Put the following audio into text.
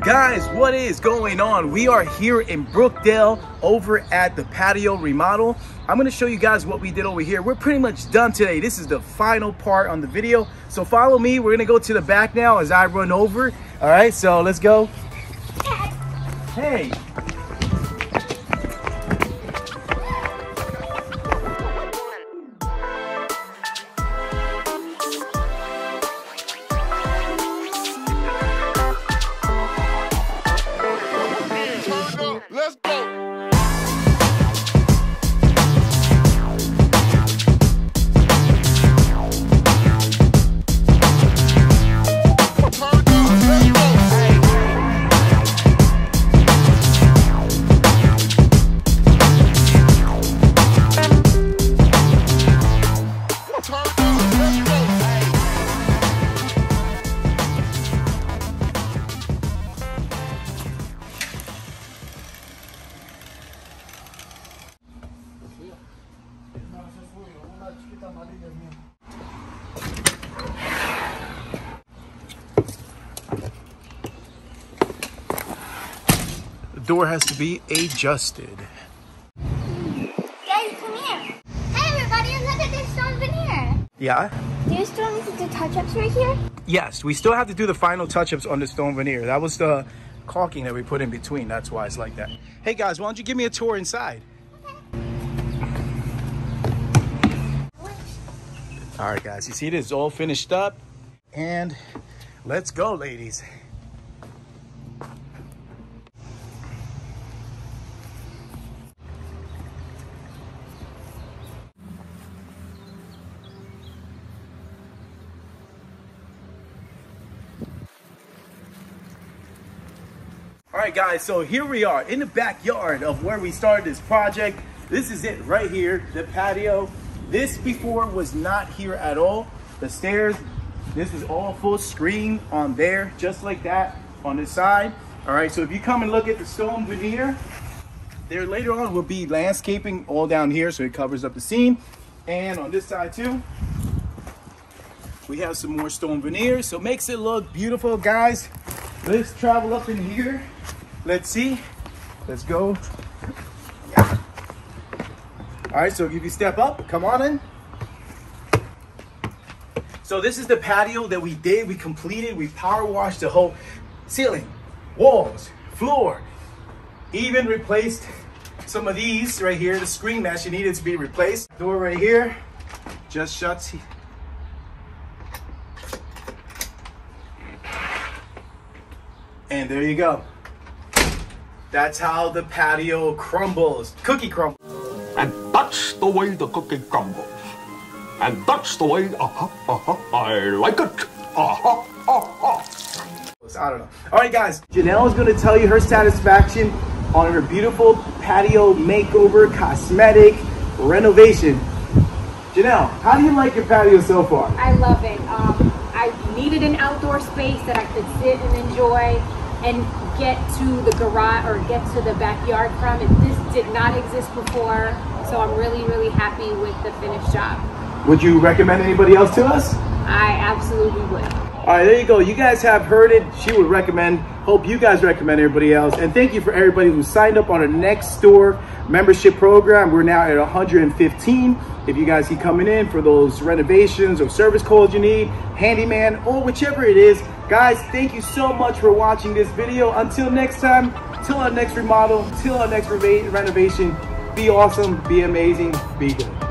Guys, what is going on? We are here in Brookdale over at the patio remodel. I'm going to show you guys what we did over here. We're pretty much done today. This is the final part on the video. So follow me. We're going to go to the back now as I run over. All right, so let's go. Hey. Let's go. The door has to be adjusted. Guys, come here. Hey everybody, look at this stone veneer. Yeah? Do you still need to do touch-ups right here? Yes, we still have to do the final touch-ups on the stone veneer. That was the caulking that we put in between. That's why it's like that. Hey guys, why don't you give me a tour inside? All right, guys, you see this is all finished up, and let's go, ladies. All right, guys, so here we are in the backyard of where we started this project. This is it right here, the patio. This before was not here at all. The stairs, this is all full screen on there, just like that on this side. All right, so if you come and look at the stone veneer, there later on will be landscaping all down here, so it covers up the scene. And on this side too, we have some more stone veneer, so it makes it look beautiful, guys. Let's travel up in here. Let's see. Let's go. Yeah. All right, so if you step up, come on in. So this is the patio that we did. We completed. We power washed the whole ceiling, walls, floor. Even replaced some of these right here. The screen mesh needed to be replaced. Door right here just shuts. And there you go. That's how the patio crumbles. Cookie crumbles. And that's the way the cookie crumbles. And that's the way, I like it. I don't know. All right, guys. Janelle is going to tell you her satisfaction on her beautiful patio makeover, cosmetic renovation. Janelle, how do you like your patio so far? I love it. I needed an outdoor space that I could sit and enjoy and get to the garage or get to the backyard from. And this did not exist before, so I'm really, really happy with the finished job. Would you recommend anybody else to us? I absolutely would. All right, there you go. You guys have heard it. She would recommend. Hope you guys recommend everybody else. And thank you for everybody who signed up on our next store membership program. We're now at 115. If you guys keep coming in for those renovations or service calls you need, handyman, or whichever it is. Guys, thank you so much for watching this video. Until next time, till our next remodel, till our next renovation, be awesome, be amazing, be good.